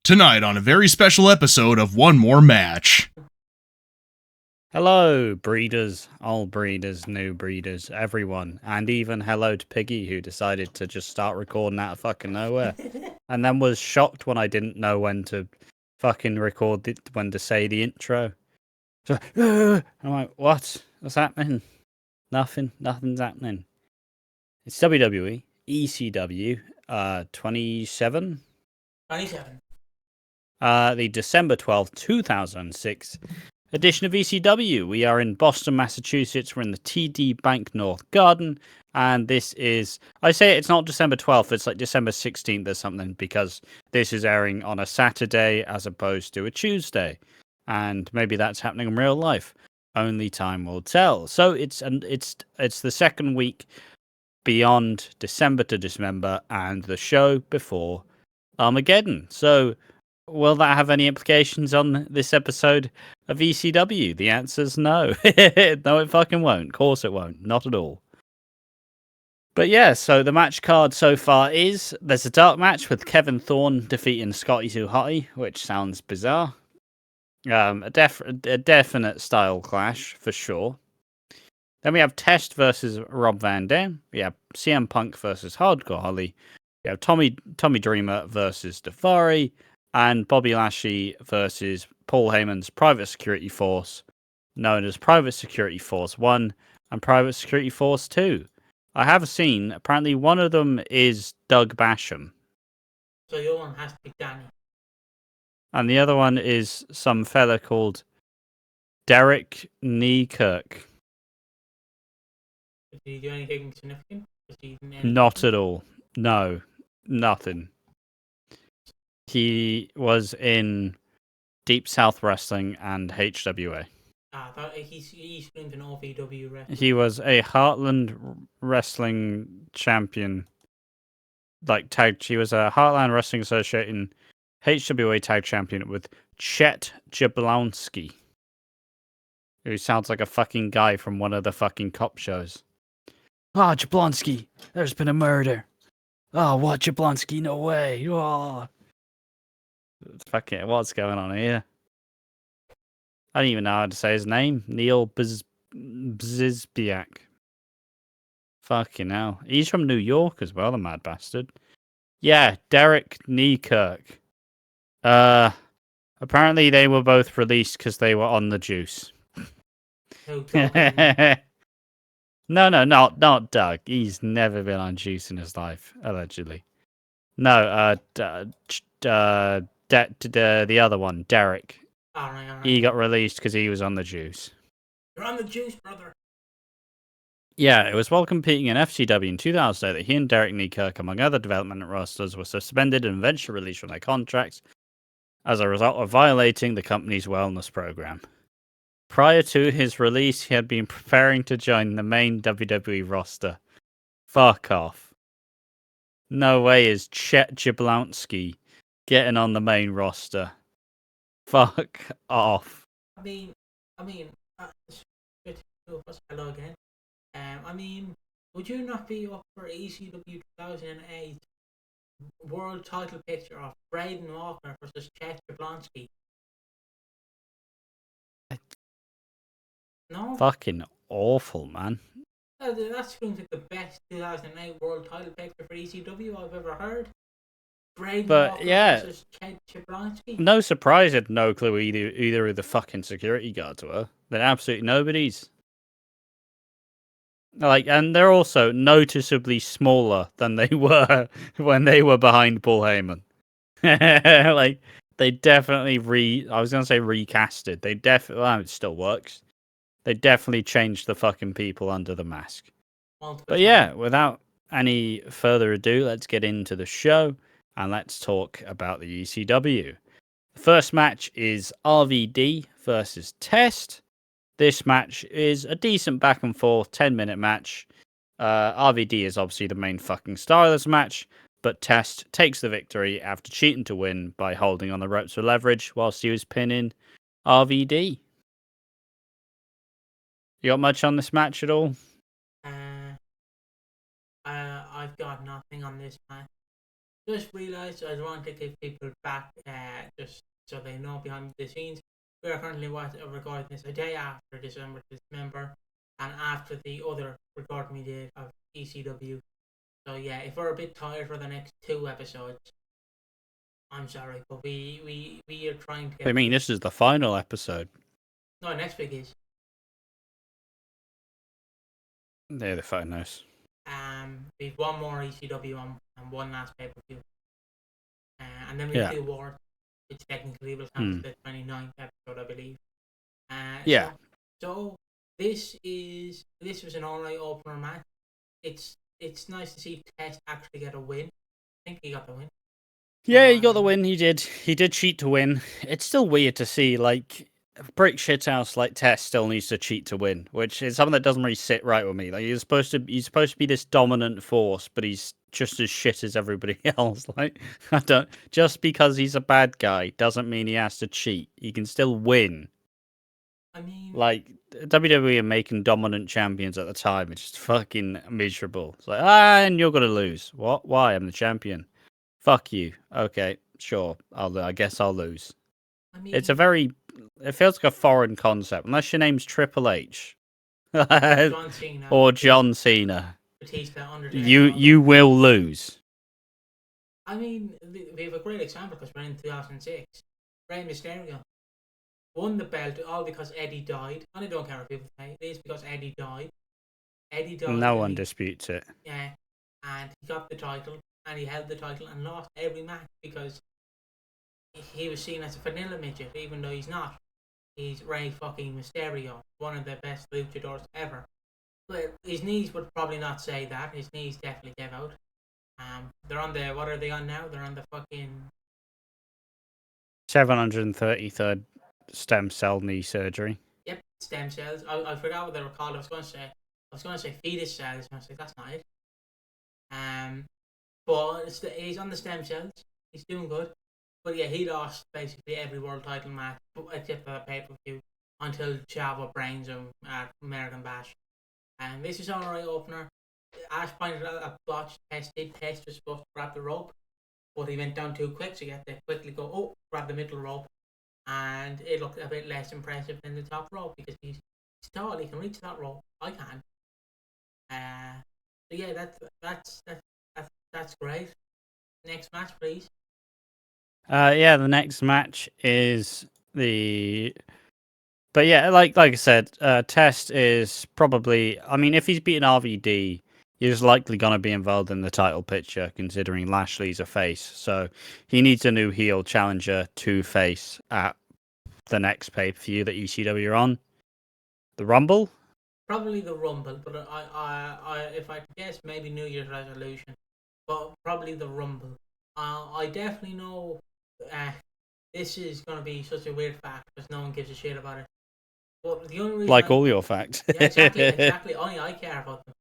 Tonight on a very special episode of One More Match. Hello, breeders, old breeders, new breeders, everyone. And even hello to Piggy, who decided to just start recording out of fucking nowhere. And then was shocked when I didn't know when to fucking record when to say the intro. So, I'm like, what? What's happening? Nothing's happening. It's WWE, ECW, 27? 27. The December 12th, 2006 edition of ECW. We are in Boston, Massachusetts. We're in the TD Bank North Garden. And this is, I say it's not December 12th, it's like December 16th or something, because this is airing on a Saturday as opposed to a Tuesday. And maybe that's happening in real life. Only time will tell. So it's the second week beyond December to December and the show before Armageddon. So will that have any implications on this episode of ECW? The answer's no. No, it fucking won't. Of course it won't. Not at all. But yeah, so the match card so far is there's a dark match with Kevin Thorne defeating Scotty 2 Hotty, which sounds bizarre. A definite style clash for sure. Then we have Test versus Rob Van Dam. We have CM Punk versus Hardcore Holly. We have Tommy Dreamer versus Daivari. And Bobby Lashley versus Paul Heyman's Private Security Force, known as Private Security Force 1 and Private Security Force 2. I have seen, apparently one of them is Doug Basham. So your one has to be Danny. And the other one is some fella called Derek Neekirk. Did he do anything significant? Not at all. No, nothing. He was in Deep South Wrestling and HWA. I thought he's screamed an OVW wrestler. He was a Heartland Wrestling champion. He was a Heartland Wrestling Association HWA tag champion with Chet Jablonski, who sounds like a fucking guy from one of the fucking cop shows. Ah, Jablonski, there's been a murder. Oh, what, Jablonski? No way. Oh. Fucking, what's going on here? I don't even know how to say his name. Neil Bzizbiak. Fucking hell. He's from New York as well, the mad bastard. Yeah, Derek Neekirk. Apparently they were both released because they were on the juice. No, not Doug. He's never been on juice in his life, allegedly. No, the other one, Derek. All right. He got released because he was on the juice. You're on the juice, brother. Yeah, it was while competing in FCW in 2000 that he and Derek Neekirk, among other developmental wrestlers, were suspended and eventually released from their contracts as a result of violating the company's wellness program. Prior to his release, he had been preparing to join the main WWE roster. Fuck off. No way is Chet Jablonski getting on the main roster. Fuck off. I mean, hello again. Would you not be up for ECW 2008 world title picture of Braden Walker versus Chet Jablonski? No? Fucking awful, man. That seems like the best 2008 world title picture for ECW I've ever heard. Braden Walker versus Chet Jablonski. No surprise I had no clue either of the fucking security guards were. They're absolutely nobody's. And they're also noticeably smaller than they were when they were behind Paul Heyman. They definitely I was gonna say recasted. They definitely, it still works. They definitely changed the fucking people under the mask. But yeah, without any further ado, let's get into the show and let's talk about the ECW. The first match is RVD versus Test. This match is a decent back and forth 10-minute match. RVD is obviously the main fucking star of this match, but Test takes the victory after cheating to win by holding on the ropes for leverage whilst he was pinning RVD. You got much on this match at all? I've got nothing on this match. just realised I want to give people back, just so they know behind the scenes. We are currently recording this a day after December to Dismember, and after the other recording we did of ECW. So yeah, if we're a bit tired for the next 2 episodes, I'm sorry, but we are trying to get. I mean, this is the final episode. No, next week is. They're the finals. We've one more ECW on and one last pay per view, and then we Yeah. do War, which technically will count as the 29th episode, I believe. Yeah. So this was an all-night opener match. It's nice to see Test actually get a win. I think he got the win. Yeah, he got the win. He did. He did cheat to win. It's still weird to see, like, Brick Shithouse like Test still needs to cheat to win, which is something that doesn't really sit right with me. Like, he's supposed to be this dominant force, but he's just as shit as everybody else. Like, I don't. Just because he's a bad guy doesn't mean he has to cheat. He can still win. I mean, like, WWE are making dominant champions at the time. It's just fucking miserable. It's like, and you're gonna lose. What? Why? I'm the champion. Fuck you. Okay, sure. I guess I'll lose. I mean, It's a very. It feels like a foreign concept, unless your name's Triple H John Cena or John Cena. Batista, Undertaker. You will lose. I mean, we have a great example because we're in 2006. Rey Mysterio won the belt all because Eddie died. And I don't care what people say. It is because Eddie died. Eddie died. No one disputes it. Yeah, and he got the title, and he held the title and lost every match because he was seen as a vanilla midget, even though he's not. He's Rey fucking Mysterio, one of the best luchadors ever. But his knees would probably not say that. His knees definitely gave out. They're on the, what are they on now? They're on the fucking 733rd stem cell knee surgery. Yep, stem cells. I forgot what they were called. I was going to say fetus cells. And I was like, that's not it. But he's on the stem cells. He's doing good. But yeah, he lost basically every world title match except for the pay-per-view until Chavo brains him at American Bash. And this is an alright opener. Ash pointed out a botch Test was supposed to grab the rope, but he went down too quick, so you had to quickly go, grab the middle rope. And it looked a bit less impressive than the top rope because he's tall, he can reach that rope. I can't. So yeah, that's great. Next match, please. Yeah, the next match is the. But yeah, like I said, Test is probably. I mean, if he's beaten RVD, he's likely going to be involved in the title picture, considering Lashley's a face. So he needs a new heel challenger to face at the next pay-per-view that ECW are on. The Rumble? Probably the Rumble, but I if I could guess, maybe New Year's resolution. But probably the Rumble. I definitely know this is going to be such a weird fact because no one gives a shit about it. But the only reason like all your facts. Yeah, exactly. Only I care about them.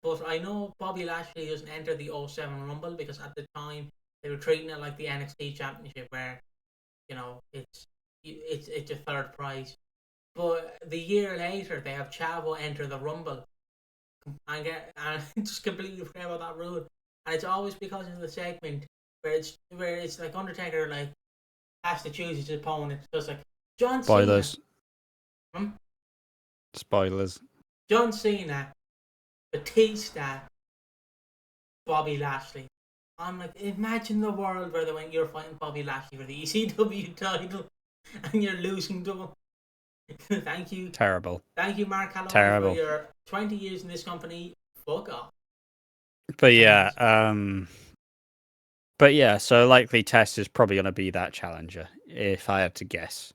But I know Bobby Lashley doesn't enter the 07 Rumble because at the time they were treating it like the NXT Championship, where it's a third prize. But the year later, they have Chavo enter the Rumble, and just completely forget about that rule. And it's always because of the segment where it's like Undertaker has to choose his opponent. So it's like John Spoilers. Cena. Spoilers. John Cena, Batista, Bobby Lashley. I'm like, imagine the world where you're fighting Bobby Lashley for the ECW title and you're losing to him. Thank you. Terrible. Thank you, Mark Calloway, for your 20 years in this company. Fuck off. But yeah, so likely Test is probably going to be that challenger, if I had to guess.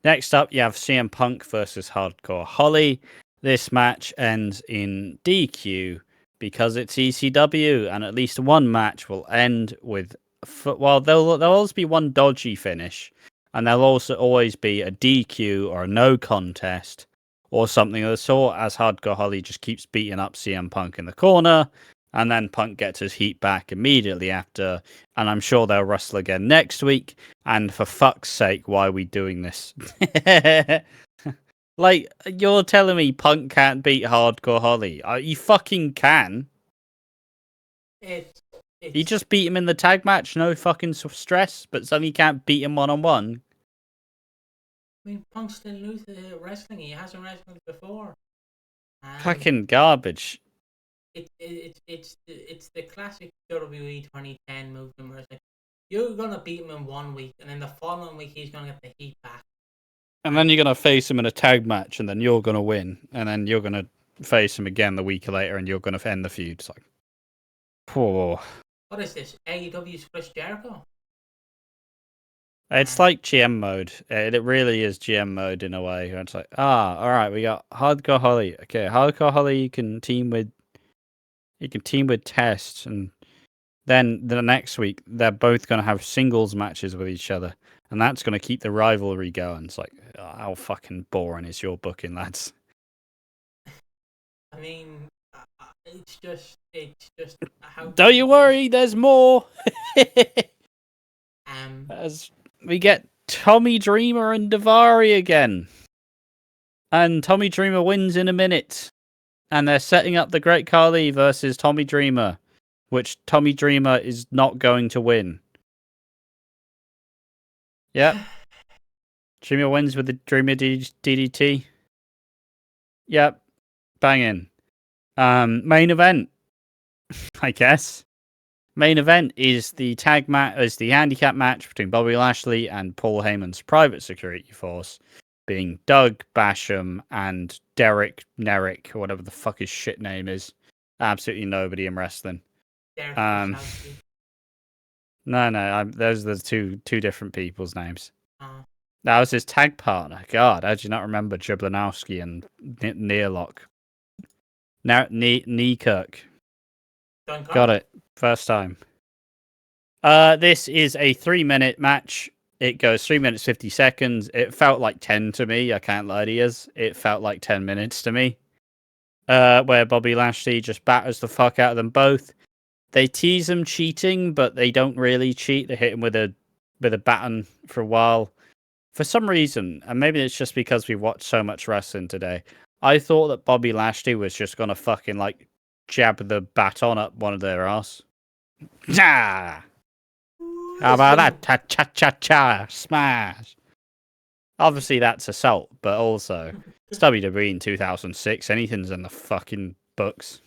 Next up, you have CM Punk versus Hardcore Holly. This match ends in DQ because it's ECW, and at least one match will end with... Well, there'll always be one dodgy finish, and there'll also always be a DQ or a no contest or something of the sort, as Hardcore Holly just keeps beating up CM Punk in the corner, and then Punk gets his heat back immediately after, and I'm sure they'll wrestle again next week. And for fuck's sake, why are we doing this? Like, you're telling me Punk can't beat Hardcore Holly? You fucking can. It's He just beat him in the tag match, no fucking stress, but suddenly you can't beat him one-on-one. I mean, Punk's still new to wrestling. He hasn't wrestled before. Fucking garbage. It's the classic WWE 2010 movement where it's like, you're gonna beat him in 1 week, and then the following week he's gonna get the heat back. And then you're going to face him in a tag match, and then you're going to win. And then you're going to face him again the week later, and you're going to end the feud. It's like, poor. What is this? AEW's Chris Jericho? It's like GM mode. It really is GM mode in a way. It's like, all right, we got Hardcore Holly. Okay, Hardcore Holly, you can team with Test, and then the next week they're both going to have singles matches with each other, and that's going to keep the rivalry going. It's like, how fucking boring is your booking, lads? I mean, it's just how. Don't you worry, there's more. As we get Tommy Dreamer and Davari again, and Tommy Dreamer wins in a minute, and they're setting up the Great Khali versus Tommy Dreamer, which Tommy Dreamer is not going to win. Yep. Dreamer wins with the Dreamer DDT. Yep. Banging. Main event, I guess. Main event is the handicap match between Bobby Lashley and Paul Heyman's private security force, being Doug Basham and Derek Nerrick, or whatever the fuck his shit name is. Absolutely nobody in wrestling. No, those are the two different people's names. That was his tag partner. God, how do you not remember Jablanowski and Nearlock? Kneekirk. Got it. First time. This is a 3-minute match. It goes 3 minutes 50 seconds. It felt like 10 to me. I can't lie to you. It felt like 10 minutes to me. Where Bobby Lashley just batters the fuck out of them both. They tease him cheating, but they don't really cheat. They hit him with a baton for a while. For some reason, and maybe it's just because we watched so much wrestling today, I thought that Bobby Lashley was just gonna fucking like jab the baton up one of their ass. Ah! How about that? Cha-cha-cha-cha! Smash! Obviously, that's assault, but also, it's WWE in 2006. Anything's in the fucking books.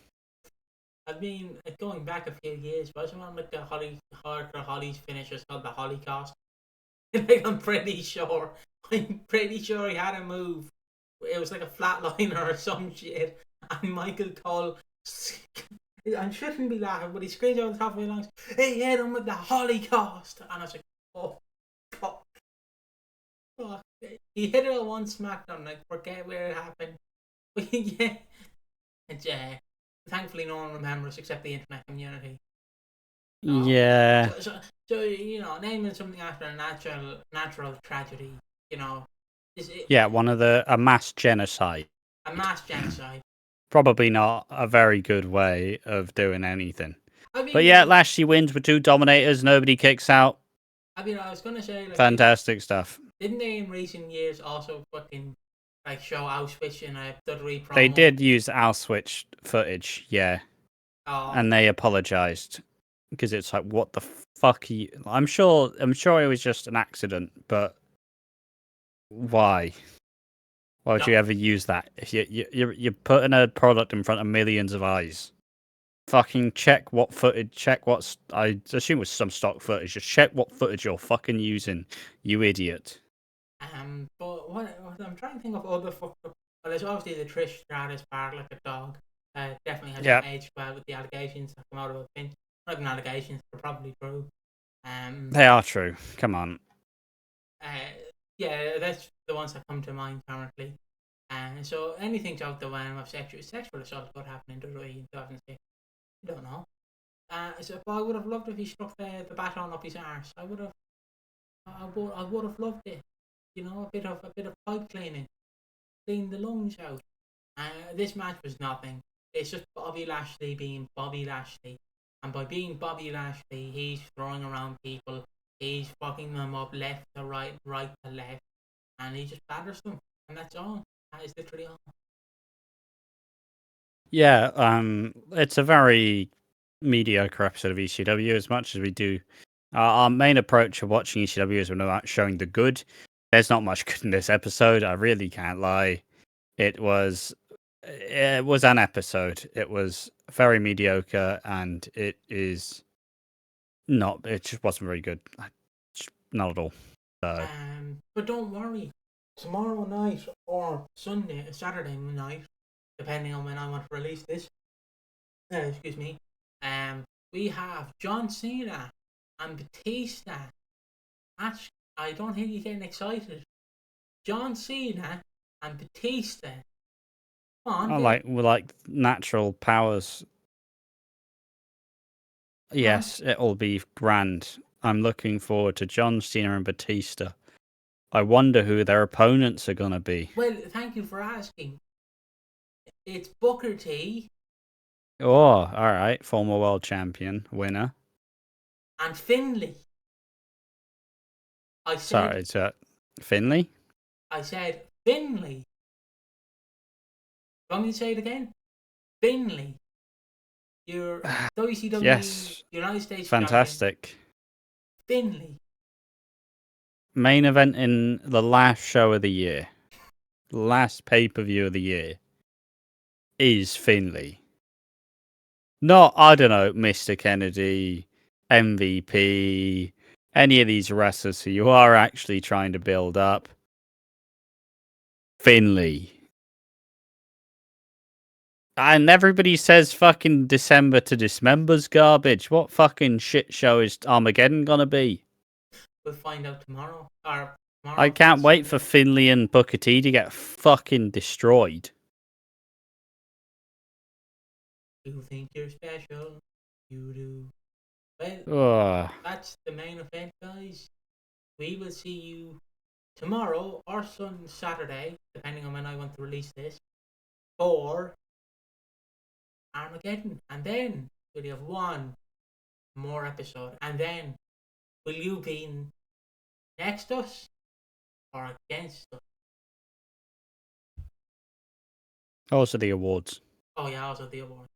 I mean, going back a few years, wasn't one like the Holly's finish was called the Holocaust? Like, I'm pretty sure he had a move. It was like a flatliner or some shit. And Michael Cole, I shouldn't be laughing, but he screams over the top of my lungs, "He hit him with the Holocaust!" And I was like, oh, fuck. Fuck. He hit it on one SmackDown, like, forget where it happened. But yeah. It's, thankfully no one remembers except the internet community. Yeah. So you know, naming something after a natural tragedy, you know. A mass genocide. A mass genocide. Probably not a very good way of doing anything. I mean, but yeah, Lashley wins with 2 dominators, nobody kicks out. I mean, I was gonna say, like, fantastic stuff. Didn't they in recent years also fucking like show Auschwitz in a WWE promo? They did use Auschwitz footage, yeah. And they apologized because it's like, what the fuck? I'm sure it was just an accident, but why? Why would you ever use that? If you're putting a product in front of millions of eyes, fucking check what footage. I assume it was some stock footage. Just check what footage you're fucking using, you idiot. But what I'm trying to think of other fucked up. Well, there's obviously the Trish Stratus part like a dog. Definitely hasn't aged well with the allegations that come out of it. Not even allegations, they're probably true. They are true. Come on. Yeah, that's the ones that come to mind currently. So anything out the realm of sexual assault could happen in WWE in 2006. I don't know. But I would have loved if he struck the baton up his arse. I would have loved it. You know, a bit of pipe cleaning, clean the lungs out. This match was nothing. It's just Bobby Lashley being Bobby Lashley, and by being Bobby Lashley, he's throwing around people. He's fucking them up left to right, right to left, and he just batters them, and that's all. That is literally all. Yeah, it's a very mediocre episode of ECW as much as we do. Our main approach of watching ECW is we're not showing the good. There's not much good in this episode. I really can't lie. It was an episode. It was very mediocre, and it is not. It just wasn't very good. Not at all. So. But don't worry. Tomorrow night or Saturday night, depending on when I want to release this. Excuse me. We have John Cena and Batista. I don't think you're getting excited. John Cena and Batista. Come on. Like natural powers. Yes, it'll be grand. I'm looking forward to John Cena and Batista. I wonder who their opponents are going to be. Well, thank you for asking. It's Booker T. Oh, all right. Former world champion, winner. And Finlay. Sorry, is that Finlay? I said Finlay. Want me to say it again? Finlay. Your WCW yes. United States fantastic. champion. Finlay. Main event in the last show of the year. Last pay-per-view of the year. Is Finlay. Not, I don't know, Mr. Kennedy, MVP, any of these wrestlers who you are actually trying to build up. Finlay. And everybody says fucking December to Dismember's garbage. What fucking shit show is Armageddon gonna be? We'll find out tomorrow. I can't wait for Finlay and Booker T to get fucking destroyed. You think you're special? You do. Well, that's the main event, guys. We will see you tomorrow or Saturday, depending on when I want to release this, for Armageddon. And then we'll have one more episode. And then will you be next us or against us? Also the awards. Oh yeah, also the awards.